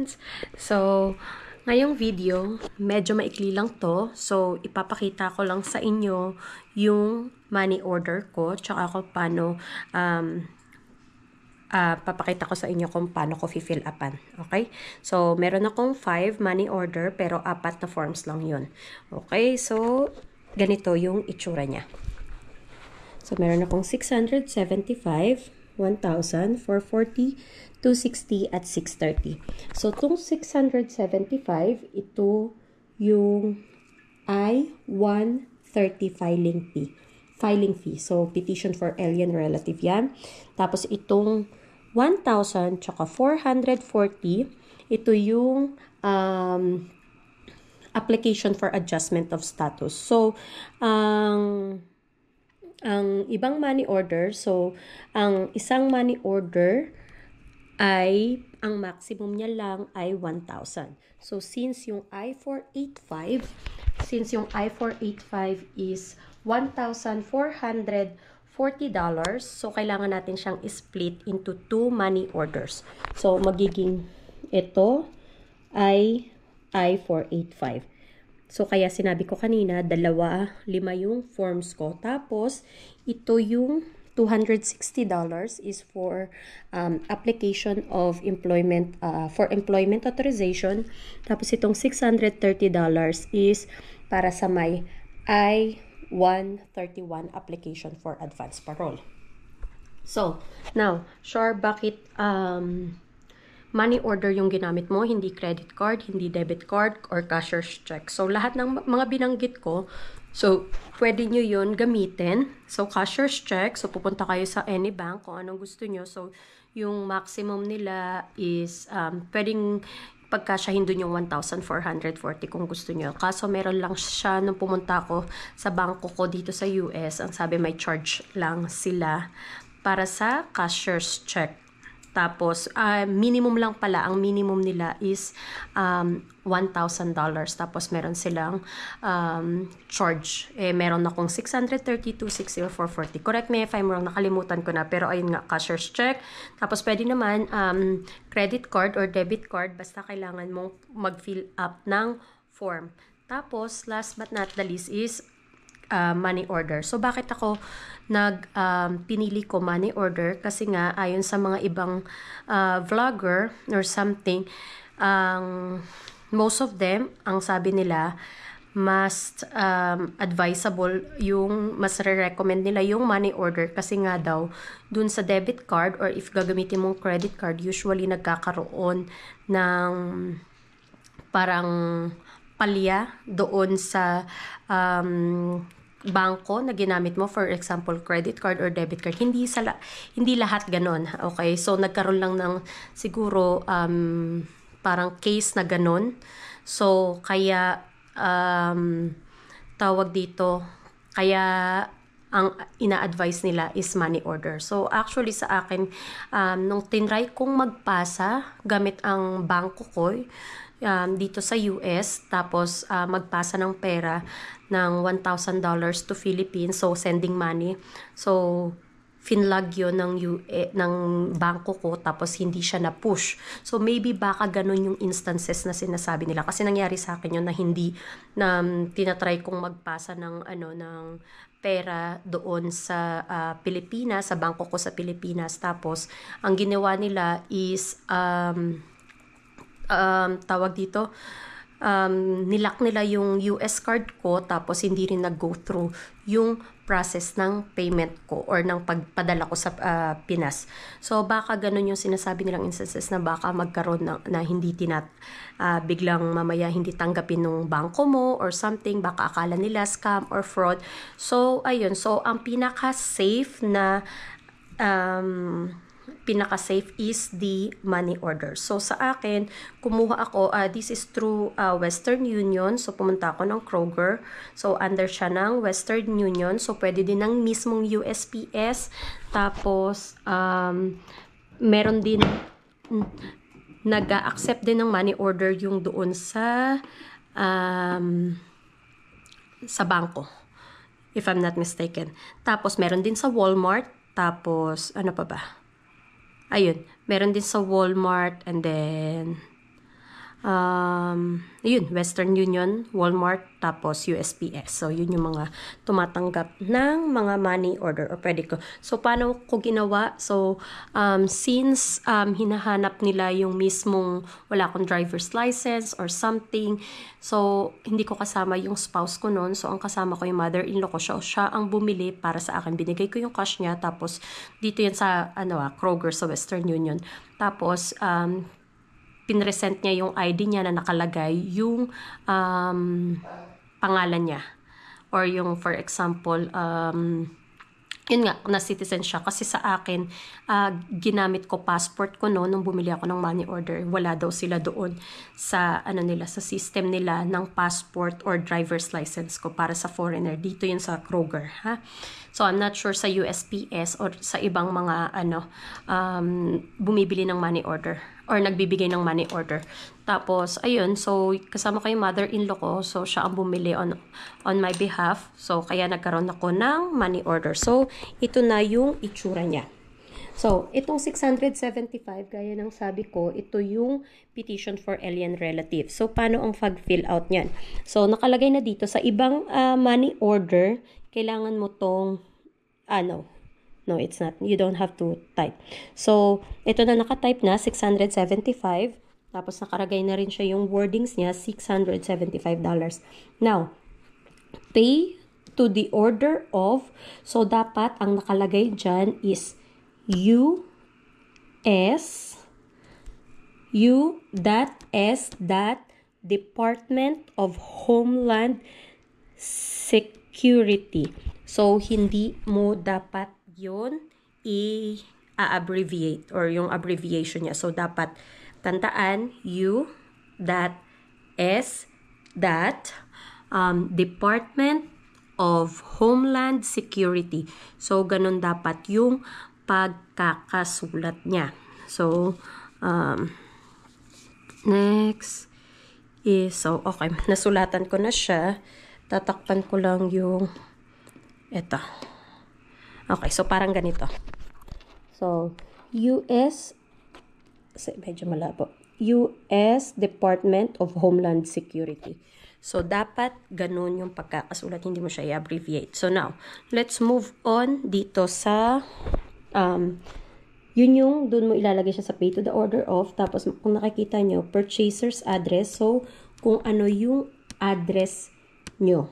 friends! So, ngayong video, medyo maikli lang to. So, ipapakita ko lang sa inyo yung money order ko, tsaka ko paano, papakita ko sa inyo kung paano ko fill upan. Okay? So, meron akong 5 money order, pero 4 na forms lang yun. Okay? So, ganito yung itsura niya. So, meron akong 675, 1,000, 440, 260, at 630. So, itong 675, ito yung I-130 filing fee. So, petition for alien relative yan. Tapos, itong 1,000 tsaka 440, ito yung application for adjustment of status. So, ang ibang money order, so, ang isang money order ay, ang maximum niya lang ay 1,000. So, since yung I-485 is $1,440, so, kailangan natin siyang split into 2 money orders. So, magiging ito ay I-485. So, kaya sinabi ko kanina, 5 yung forms ko. Tapos, ito yung $260 is for application of employment, for employment authorization. Tapos, itong $630 is para sa may I-131 application for advance parole. So, now, sure, bakit money order yung ginamit mo, hindi credit card, hindi debit card, or cashier's check. So, lahat ng mga binanggit ko, so, pwede nyo yun gamitin. So, cashier's check, so, pupunta kayo sa any bank kung anong gusto nyo. So, yung maximum nila is, pwedeng pagkasyahin dun yung 1,440 kung gusto nyo. Kaso, meron lang siya nung pumunta ako sa bangko ko dito sa US. Ang sabi, may charge lang sila para sa cashier's check. Tapos, minimum lang pala, ang minimum nila is $1,000. Tapos, meron silang charge. Meron akong 630, 260, or 440. Correct me if I'm wrong, nakalimutan ko na. Pero, ayun nga, cashier's check. Tapos, pwede naman credit card or debit card. Basta kailangan mong mag-fill up ng form. Tapos, last but not the least is money order. So, bakit ako pinili ko money order? Kasi nga, ayon sa mga ibang vlogger or something, most of them, ang sabi nila, mas advisable yung, mas re-recommend nila yung money order kasi nga daw, dun sa debit card or if gagamitin mong credit card, usually nagkakaroon ng parang palya doon sa bangko na ginamit mo, for example, credit card or debit card. Hindi lahat ganon. Okay? So, nagkaroon lang ng siguro parang case na ganon. So, kaya tawag dito, kaya ang ina-advise nila is money order. So, actually sa akin, nung tinry kong magpasa gamit ang bangko ko, dito sa US, tapos magpasa ng pera ng $1,000 to Philippines, so sending money. So, finlag yun ng bangko ko, tapos hindi siya na-push. So, maybe baka ganun yung instances na sinasabi nila. Kasi nangyari sa akin yun na hindi, na tinatry kong magpasa ng, ng pera doon sa Pilipinas, sa bangko ko sa Pilipinas. Tapos, ang ginawa nila is, tawag dito, nilock nila yung US card ko, tapos hindi rin nag-go through yung process ng payment ko or ng pagpadala ko sa Pinas. So, baka ganun yung sinasabi nilang instances na baka magkaroon na hindi biglang mamaya hindi tanggapin ng bangko mo or something, baka akala nila scam or fraud. So, ayun. So, ang pinaka-safe na pinaka-safe is the money order. So, sa akin, kumuha ako, this is through Western Union. So, pumunta ako ng Kroger. So, under siya ng Western Union. So, pwede din ng mismong USPS. Tapos, meron din, nag-accept din ng money order yung doon sa bangko, if I'm not mistaken. Tapos, meron din sa Walmart. Tapos, ano pa ba? Ayun, meron din sa Walmart, and then yun, Western Union, Walmart, tapos USPS. So, yun yung mga tumatanggap ng mga money order or pwede ko. So, paano ko ginawa? So, since hinahanap nila yung mismong wala akong driver's license or something, so, hindi ko kasama yung spouse ko noon. So, ang kasama ko yung mother-in-law ko. Siya ang bumili para sa akin. Binigay ko yung cash niya. Tapos, dito yan sa Kroger sa Western Union. Tapos, pinresent niya yung ID niya na nakalagay yung pangalan niya. Or yung, for example, yun nga, na citizen siya. Kasi sa akin, ginamit ko passport ko no, nung bumili ako ng money order. Wala daw sila doon sa, sa system nila ng passport or driver's license ko para sa foreigner. Dito yun sa Kroger, ha? So, I'm not sure sa USPS or sa ibang mga, bumibili ng money order or nagbibigay ng money order. Tapos, ayun, so, kasama ko yung mother-in-law ko. So, siya ang bumili on my behalf. So, kaya nagkaroon ako ng money order. So, ito na yung itsura niya. So, itong 675, gaya ng sabi ko, ito yung petition for alien relative. So, paano ang pag-fill out niyan? So, nakalagay na dito sa ibang money order, kailangan mo tong, no, it's not. You don't have to type. So, ito na nakatype na, 675. Tapos, nakaragay na rin siya yung wordings niya, $675. Now, pay to the order of, so dapat ang nakalagay dyan is Department of Homeland Security. So, hindi mo dapat yun i-abbreviate or yung abbreviation niya. So, dapat tandaan Department of Homeland Security. So, ganun dapat yung pagkakasulat niya. So, next is, so, okay, nasulatan ko na siya. Tatakpan ko lang yung ito. Okay, so parang ganito. So, medyo malabo. US Department of Homeland Security. So, dapat ganun yung pagkakasulat. Hindi mo siya i-abbreviate. So, now, let's move on dito sa, yun yung, dun mo ilalagay siya sa pay to the order of. Tapos, kung nakikita nyo, purchaser's address. So, kung ano yung address nyo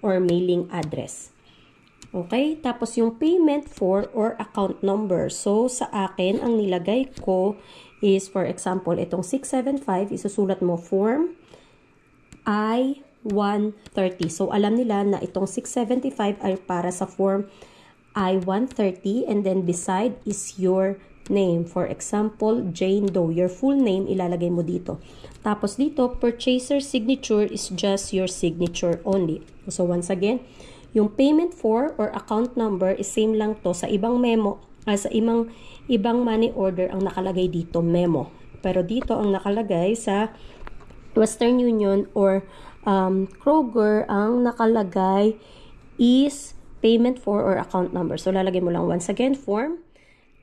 or mailing address. Okay? Tapos, yung payment for or account number. So, sa akin, ang nilagay ko is, for example, itong 675, isusulat mo form I-130. So, alam nila na itong 675 ay para sa form I-130 and then beside is your name. For example, Jane Doe. Your full name, ilalagay mo dito. Tapos dito, purchaser signature is just your signature only. So, once again, yung payment for or account number is same lang to sa ibang memo, sa ibang money order ang nakalagay dito, memo. Pero dito ang nakalagay sa Western Union or Kroger, ang nakalagay is payment for or account number. So, lalagay mo lang once again, form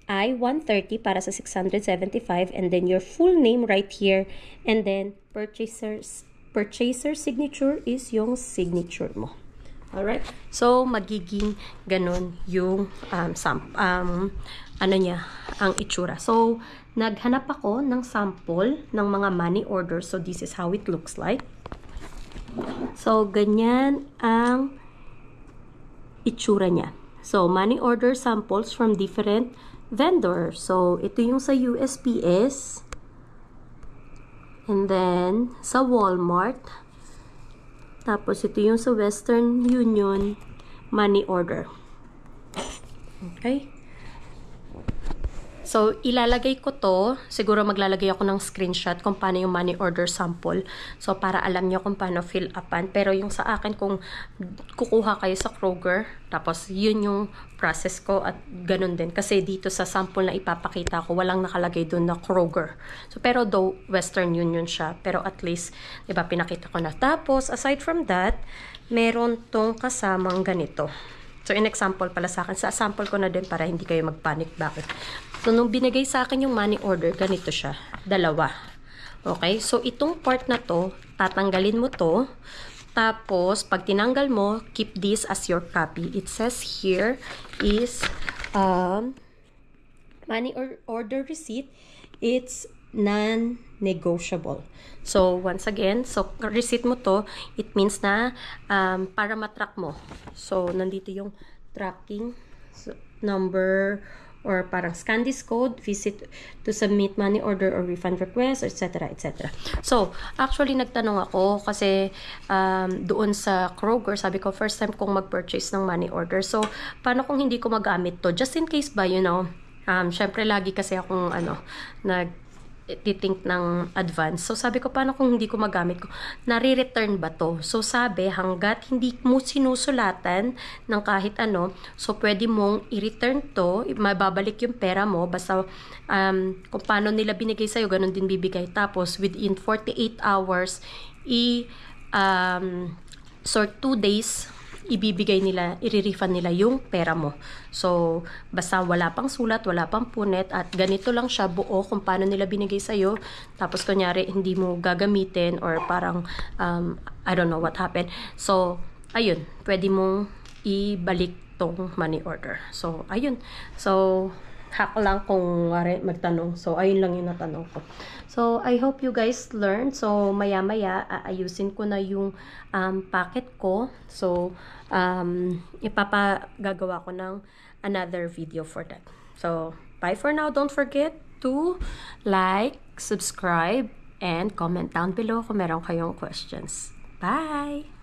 I-130 para sa 675 and then your full name right here and then purchaser signature is yung signature mo. Alright? So, magiging ganun yung ang itsura. So, naghanap ako ng sample ng mga money order. So, this is how it looks like. So, ganyan ang itsura niya. So, money order samples from different vendors. So, ito yung sa USPS. And then, sa Walmart. Tapos, ito yung sa Western Union money order. Okay? So, ilalagay ko to. Siguro maglalagay ako ng screenshot kung paano yung money order sample. So, para alam nyo kung paano fill upan. Pero yung sa akin, kung kukuha kayo sa Kroger, tapos yun yung process ko at ganun din. Kasi dito sa sample na ipapakita ko, walang nakalagay dun na Kroger. So, pero though Western Union siya, pero at least, diba, pinakita ko na. Tapos, aside from that, meron tong kasamang ganito. So, in example pala sa akin, sa sample ko na din para hindi kayo magpanic. Bakit? So, nung binigay sa akin yung money order, ganito siya. Dalawa. Okay? So, itong part na to, tatanggalin mo to. Tapos, pag tinanggal mo, keep this as your copy. It says here is money order receipt. It's non-negotiable. So, once again, so receipt mo to, it means na para matrack mo. So, nandito yung tracking number or parang scan this code, visit to submit money order or refund request, etc. etc. So, actually nagtanong ako kasi doon sa Kroger, sabi ko first time kong mag-purchase ng money order. So, paano kung hindi ko magamit to? Just in case ba, you know, syempre lagi kasi akong nag-think ng advance. So, sabi ko, paano kung hindi ko magamit ko? Nare-return ba to? So, sabi, hanggat hindi mo sinusulatan ng kahit ano, so, pwede mong i-return to, mababalik yung pera mo, basta kung paano nila binigay sa'yo, ganun din bibigay. Tapos, within 48 hours, so, 2 days, ibibigay nila, i-refund nila yung pera mo. So, basta wala pang sulat, wala pang punit, at ganito lang siya buo kung paano nila binigay sa'yo. Tapos, kunyari, hindi mo gagamitin or parang, I don't know what happened. So, ayun, pwede mong ibalik tong money order. So, ayun. So, hack lang kung magtanong. So, ayun lang yung natanong ko. So, I hope you guys learned. So, maya-maya, aayusin ko na yung packet ko. So, gagawa ko ng another video for that. So, bye for now. Don't forget to like, subscribe, and comment down below kung meron kayong questions. Bye!